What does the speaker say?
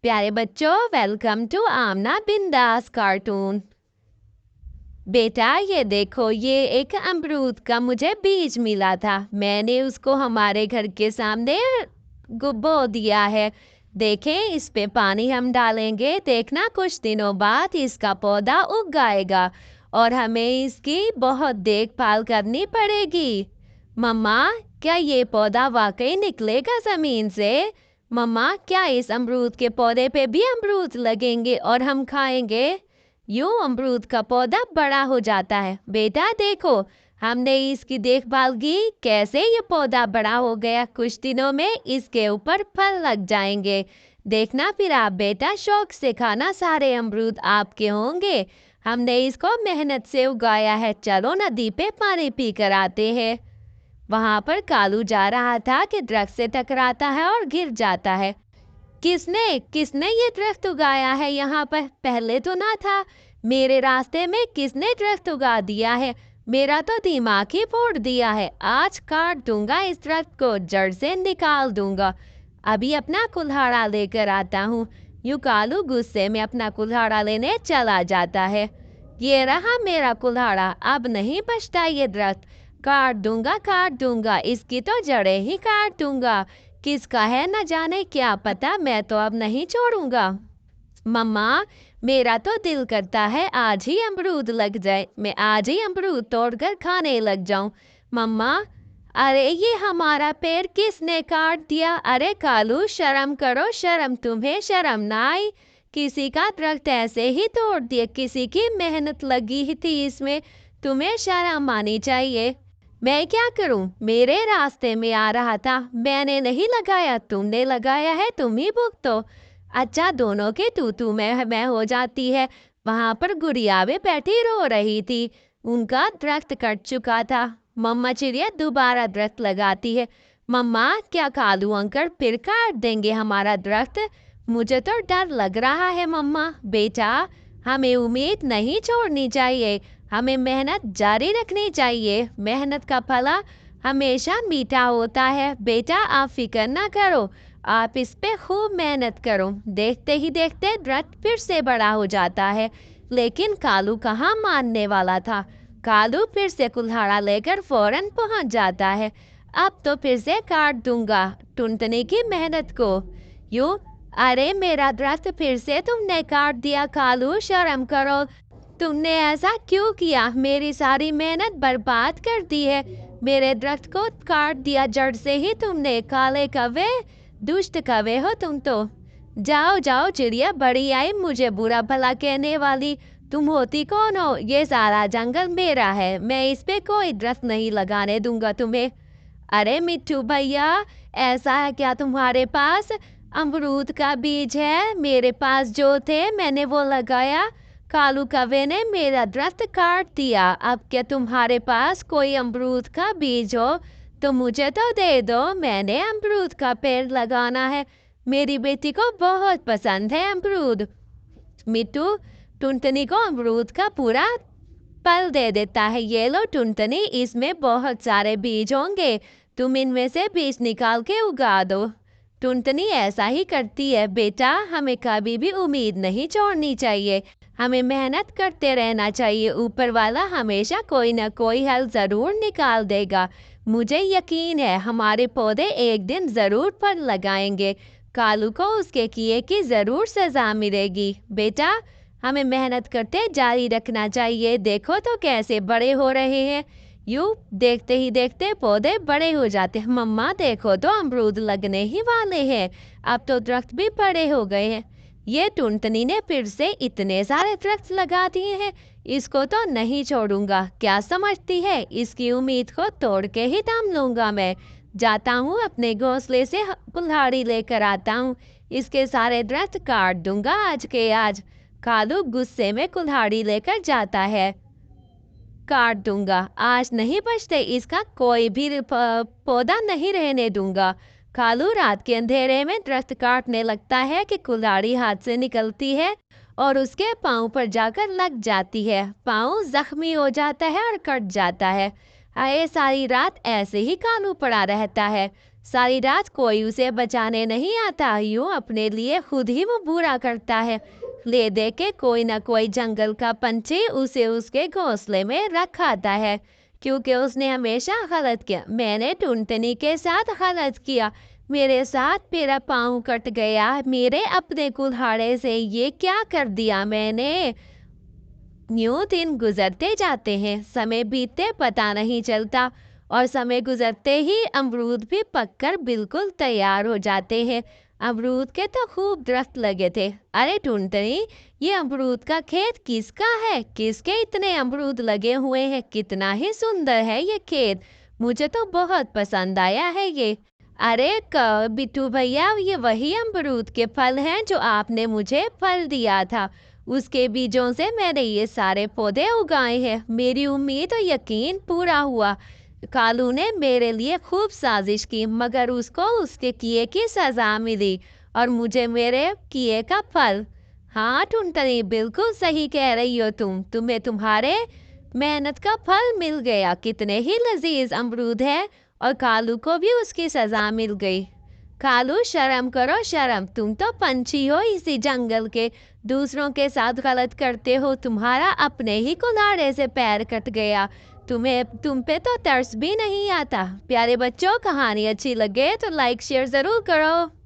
प्यारे बच्चों, welcome to आमना बिंदास कार्टून। बेटा ये देखो, ये एक अमरूद का मुझे बीज मिला था। मैंने उसको हमारे घर के सामने बो दिया है। देखें, इस पे पानी हम डालेंगे, देखना कुछ दिनों बाद इसका पौधा उग आएगा और हमें इसकी बहुत देखभाल करनी पड़ेगी। मम्मा, क्या ये पौधा वाकई निकलेगा जमीन से? मम्मा, क्या इस अमरूद के पौधे पे भी अमरूद लगेंगे और हम खाएंगे? यूं अमरूद का पौधा बड़ा हो जाता है। बेटा देखो, हमने इसकी देखभाल की, कैसे ये पौधा बड़ा हो गया। कुछ दिनों में इसके ऊपर फल लग जाएंगे। देखना फिर आप बेटा शौक से खाना, सारे अमरूद आपके होंगे। हमने इसको मेहनत से उगाया है। चलो नदी पे पानी पी कर आते हैं। वहां पर कालू जा रहा था कि दरख्त से टकराता है और गिर जाता है। किसने किसने ये दरख्त उगाया है यहाँ पर? पहले तो ना था। मेरे रास्ते में किसने दरख्त उगा दिया है? मेरा तो दिमाग ही फोड़ दिया है। आज काट दूंगा इस दरख्त को, जड़ से निकाल दूंगा। अभी अपना कुल्हाड़ा लेकर आता हूँ। यूं कालू गुस्से में अपना कुल्हाड़ा लेने चला जाता है। ये रहा मेरा कुल्हाड़ा, अब नहीं बचता ये दरख्त। काट दूंगा, इसकी तो जड़ें ही काट दूंगा। किसका है न जाने, क्या पता, मैं तो अब नहीं छोड़ूंगा। मम्मा, मेरा तो दिल करता है आज ही अमरूद लग जाए, मैं आज ही अमरूद तोड़कर खाने लग जाऊं। मम्मा, अरे ये हमारा पेड़ किसने काट दिया? अरे कालू, शर्म करो, शर्म, तुम्हें शर्म ना आई? किसी का दरख्त ऐसे ही तोड़ दिया, किसी की मेहनत लगी ही थी इसमें। तुम्हें शर्म आनी चाहिए। मैं क्या करूं? मेरे रास्ते में आ रहा था, मैंने नहीं लगाया, तुमने लगाया है, तुम ही भुगतो। अच्छा, दोनों के तू मैं हो जाती है। वहां पर गुड़िया भी बैठी रो रही थी। उनका दरख्त कट चुका था। मम्मा चिड़िया दोबारा दरख्त लगाती है। मम्मा, क्या कालू अंकल फिर काट देंगे हमारा दरख्त? मुझे तो डर लग रहा है मम्मा। बेटा, हमें उम्मीद नहीं छोड़नी चाहिए, हमें मेहनत जारी रखनी चाहिए। मेहनत का फल हमेशा मीठा होता है। बेटा आप फिक्र ना करो, आप इस पे खूब मेहनत करो। देखते ही देखते दरख्त फिर से बड़ा हो जाता है। लेकिन कालू कहाँ मानने वाला था। कालू फिर से कुल्हाड़ा लेकर फौरन पहुंच जाता है। अब तो फिर से काट दूंगा टुनटनी की मेहनत को। यूं, अरे मेरा दरख्त फिर से तुमने काट दिया। कालू, शर्म करो, तुमने ऐसा क्यों किया? मेरी सारी मेहनत बर्बाद कर दी है। मेरे दरख्त को काट दिया जड़ से ही तुमने। काले कौवे, दुष्ट कौवे हो तुम तो। जाओ जाओ चिड़िया, बड़ी आई मुझे बुरा भला कहने वाली। तुम होती कौन हो? ये सारा जंगल मेरा है, मैं इस पे कोई दरख्त नहीं लगाने दूंगा तुम्हें। अरे मिट्टू भैया, ऐसा है क्या तुम्हारे पास? अमरूद का बीज है, मेरे पास जो थे मैंने वो लगाया। कालू कौवे ने मेरा दरख्त काट दिया। अब क्या तुम्हारे पास कोई अमरूद का बीज हो तो मुझे तो दे दो, मैंने अमरूद का पेड़ लगाना है। मेरी बेटी को बहुत पसंद है अमरूद। मिट्टू टुनटनी को अमरूद का पूरा फल दे देता है। ये लो टुनटनी, इसमें बहुत सारे बीज होंगे, तुम इनमें से बीज निकाल के उगा दो। टुनटनी ऐसा ही करती है। बेटा, हमें कभी भी उम्मीद नहीं छोड़नी चाहिए, हमें मेहनत करते रहना चाहिए। ऊपर वाला हमेशा कोई ना कोई हल जरूर निकाल देगा। मुझे यकीन है हमारे पौधे एक दिन जरूर फल लगाएंगे। कालू को उसके किए की जरूर सजा मिलेगी। बेटा, हमें मेहनत करते जारी रखना चाहिए। देखो तो कैसे बड़े हो रहे हैं। यूं देखते ही देखते पौधे बड़े हो जाते हैं। मम्मा देखो तो अमरूद लगने ही वाले हैं, अब तो दरख्त भी बड़े हो गए हैं। ये टुनटनी ने फिर से इतने सारे दरख्त लगा दिए हैं, इसको तो नहीं छोड़ूंगा। क्या समझती है, इसकी उम्मीद को तोड़ के ही दम लूंगा मैं। जाता हूँ, अपने घोंसले से कुल्हाड़ी लेकर आता हूँ, इसके सारे दरख्त काट दूंगा आज के आज। कालू गुस्से में कुल्हाड़ी लेकर जाता है। काट दूंगा, आज नहीं बचते, इसका कोई भी पौधा नहीं रहने दूंगा। कालू रात के अंधेरे में दरख्त काटने लगता है कि कुल्हाड़ी हाथ से निकलती है और उसके पाँव पर जाकर लग जाती है। पाँव जख्मी हो जाता है और कट जाता है। आए सारी रात ऐसे ही कालू पड़ा रहता है। सारी रात कोई उसे बचाने नहीं आता, यूं अपने लिए खुद ही वो बुरा करता है। ले दे के कोई ना कोई जंगल का पंछी उसे उसके घोंसले में रख आता है, क्योंकि उसने हमेशा गलत किया। मैंने टुनटनी के साथ गलत किया, मेरे साथ मेरा पाँव कट गया, मेरे अपने कुल्हाड़े से ये क्या कर दिया मैंने। यूं दिन गुजरते जाते हैं, समय बीतते पता नहीं चलता, और समय गुजरते ही अमरूद भी पककर बिल्कुल तैयार हो जाते हैं। अमरूद के तो खूब दरख्त लगे थे। अरे टुनटनी, ये अमरूद का खेत किसका है? किसके इतने अमरूद लगे हुए हैं? कितना ही सुंदर है ये खेत, मुझे तो बहुत पसंद आया है ये। अरे बिट्टू भैया, ये वही अमरूद के फल हैं जो आपने मुझे फल दिया था, उसके बीजों से मैंने ये सारे पौधे उगाए हैं। मेरी उम्मीद और यकीन पूरा हुआ। कालू ने मेरे लिए खूब साजिश की, मगर उसको उसके किए की सजा मिली और मुझे मेरे किए का फल। हाँ टुनटनी, बिल्कुल सही कह रही हो तुम्हें तुम्हारे मेहनत का फल मिल गया। कितने ही लजीज अमरूद है, और कालू को भी उसकी सजा मिल गई। कालू, शर्म करो शर्म, तुम तो पंछी हो इसी जंगल के, दूसरों के साथ गलत करते हो। तुम्हारा अपने ही कुल्हाड़े से पैर कट गया, तुम पे तो तरस भी नहीं आता। प्यारे बच्चों, कहानी अच्छी लगे तो लाइक शेयर जरूर करो।